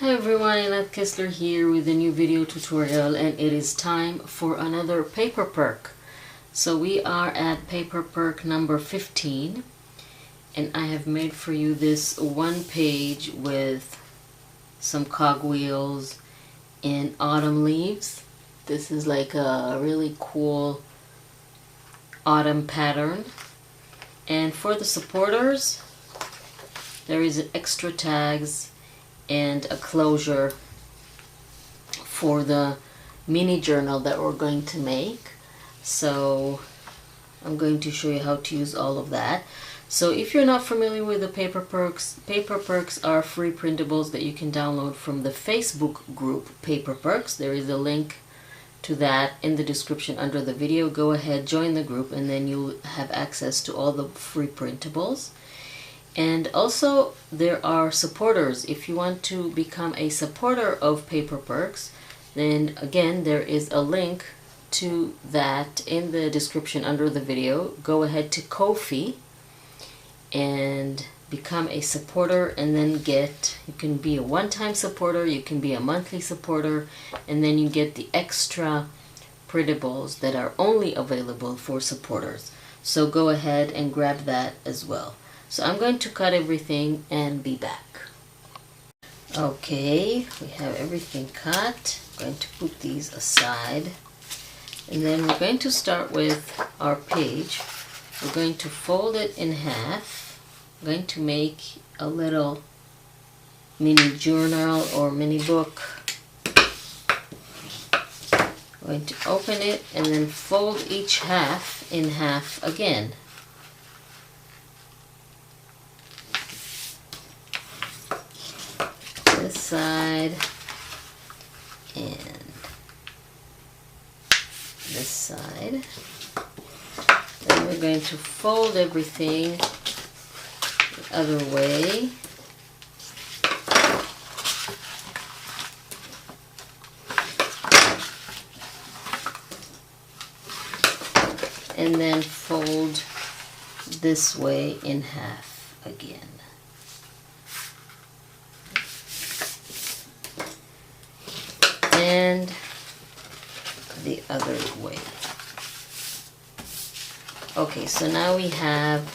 Hi everyone, Annette Kessler here with a new video tutorial, and it is time for another paper perk. So we are at paper perk number 15, and I have made for you this one page with some cogwheels and autumn leaves. This is like a really cool autumn pattern. And for the supporters, there is an extra tags and a closure for the mini journal that we're going to make. So I'm going to show you how to use all of that. So if you're not familiar with the paper perks are free printables that you can download from the Facebook group Paper Perks. There is a link to that in the description under the video. Go ahead, join the group, and then you'll have access to all the free printables. And also there are supporters. If you want to become a supporter of Paper Perks, then again there is a link to that in the description under the video. Go ahead to Ko-fi and become a supporter, and then you can be a one-time supporter, you can be a monthly supporter, and then you get the extra printables that are only available for supporters. So go ahead and grab that as well. So I'm going to cut everything and be back. Okay, we have everything cut. I'm going to put these aside. And then we're going to start with our page. We're going to fold it in half. I'm going to make a little mini journal or mini book. I'm going to open it and then fold each half in half again. This side and this side. Then we're going to fold everything the other way. And then fold this way in half again. And the other way. Okay, so now we have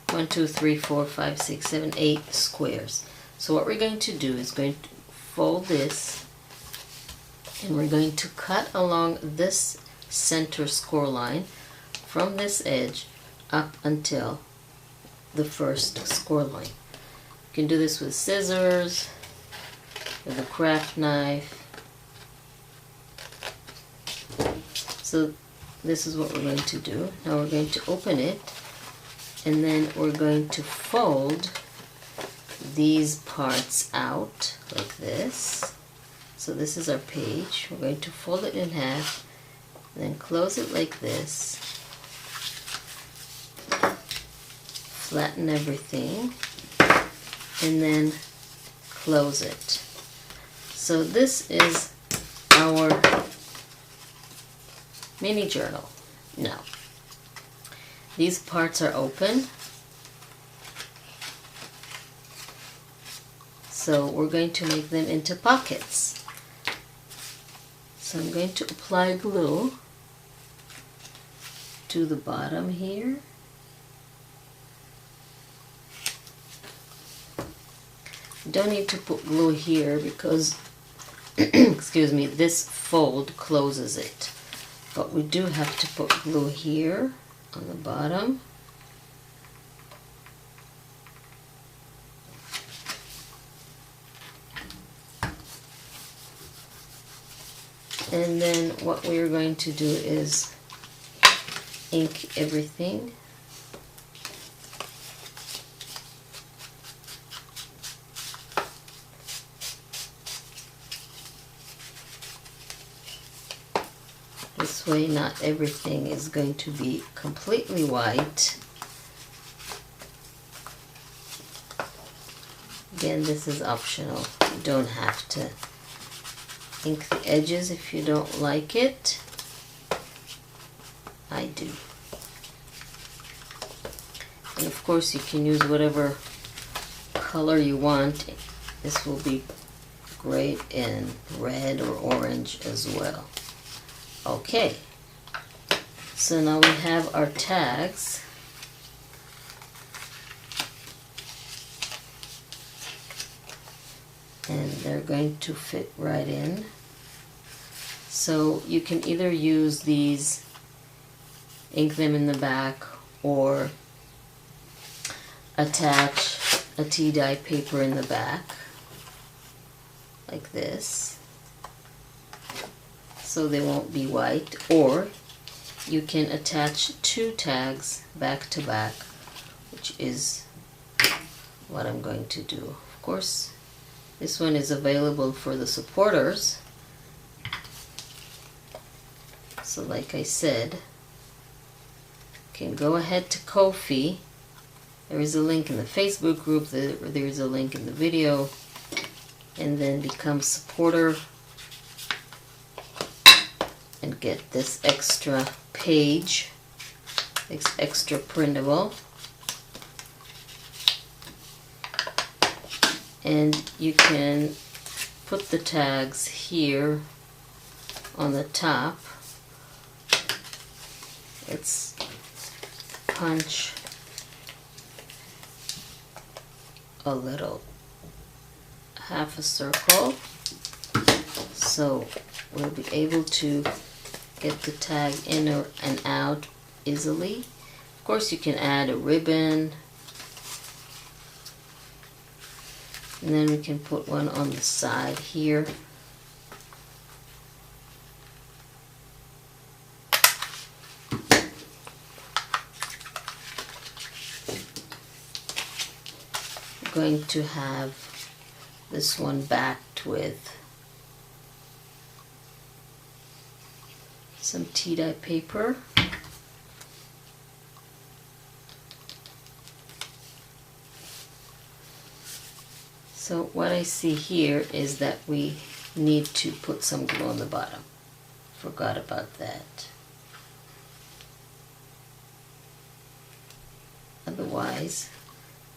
1, 2, 3, 4, 5, 6, 7, 8 squares. So what we're going to do is going to fold this, and we're going to cut along this center score line from this edge up until the first score line. You can do this with scissors, with a craft knife. So this is what we're going to do. Now we're going to open it, and then we're going to fold these parts out like this. So this is our page. We're going to fold it in half, and then close it like this. Flatten everything, and then close it. So this is our mini journal. Now, these parts are open, so we're going to make them into pockets. So I'm going to apply glue to the bottom here. You don't need to put glue here because excuse me, this fold closes it. But we do have to put glue here on the bottom. And then what we are going to do is ink everything. This way, not everything is going to be completely white. Again, this is optional. You don't have to ink the edges if you don't like it. I do. And of course you can use whatever color you want. This will be great in red or orange as well. Okay, so now we have our tags. And they're going to fit right in. So you can either use these, ink them in the back, or attach a tea dye paper in the back like this so they won't be white, or you can attach two tags back to back, which is what I'm going to do. Of course, this one is available for the supporters. So like I said, you can go ahead to Ko-fi. There is a link in the Facebook group, there is a link in the video, and then become supporter and get this extra page, this extra printable. And you can put the tags here on the top. Let's punch a little, half a circle, so we'll be able to get the tag in and out easily. Of course, you can add a ribbon, and then we can put one on the side here. Going to have this one backed with some tea dye paper. So what I see here is that we need to put some glue on the bottom. Forgot about that. Otherwise,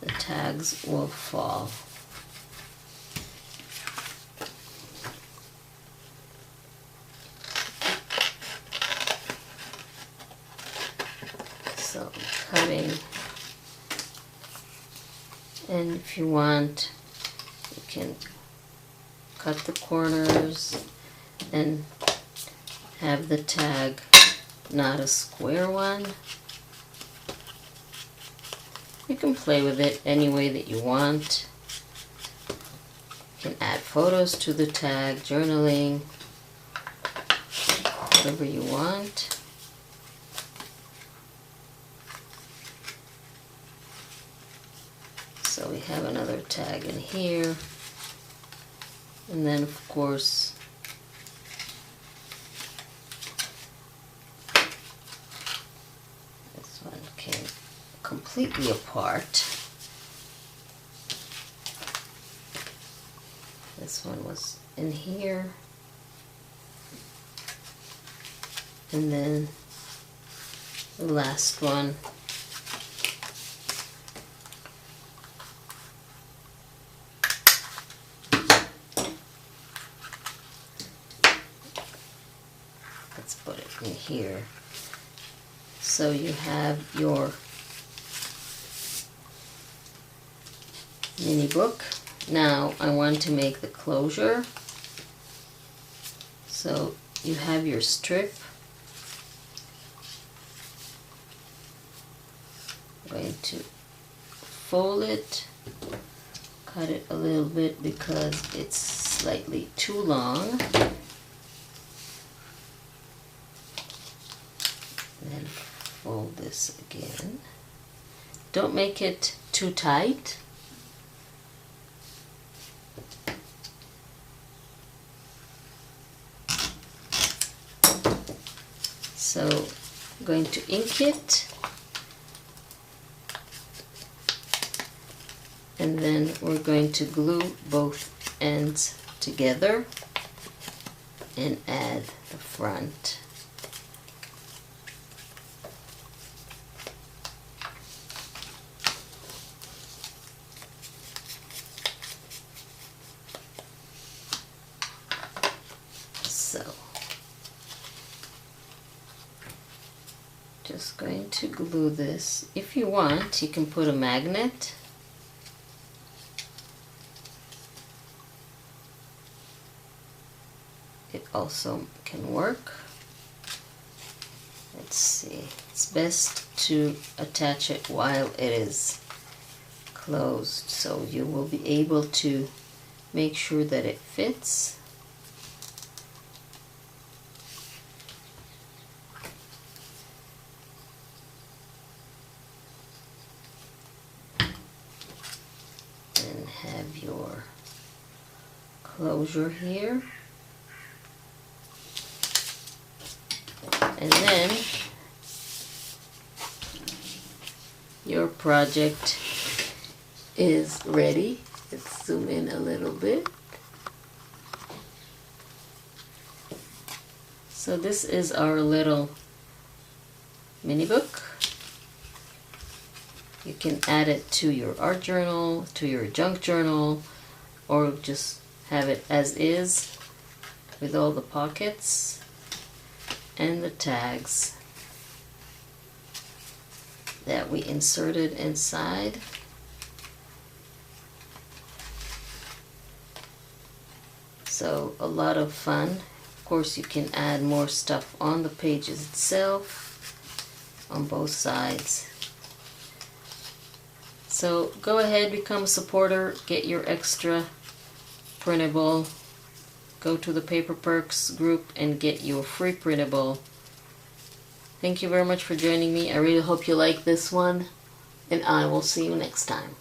the tags will fall. So cutting, and if you want, you can cut the corners and have the tag not a square one. You can play with it any way that you want. You can add photos to the tag, journaling, whatever you want. So we have another tag in here. And then of course, this one came completely apart. This one was in here, and then the last one let's put it in here. So you have your mini book. Now I want to make the closure. So you have your strip. I'm going to fold it, cut it a little bit because it's slightly too long. Then fold this again. Don't make it too tight. So I'm going to ink it, and then we're going to glue both ends together and add the front. Just going to glue this. If you want, you can put a magnet. It also can work. Let's see. It's best to attach it while it is closed, so you will be able to make sure that it fits. And have your closure here. And then your project is ready. Let's zoom in a little bit. So this is our little mini book. You can add it to your art journal, to your junk journal, or just have it as is with all the pockets and the tags that we inserted inside. So a lot of fun. Of course, you can add more stuff on the pages itself, on both sides. So go ahead, become a supporter, get your extra printable. Go to the Paper Perks group and get your free printable. Thank you very much for joining me. I really hope you like this one, and I will see you next time.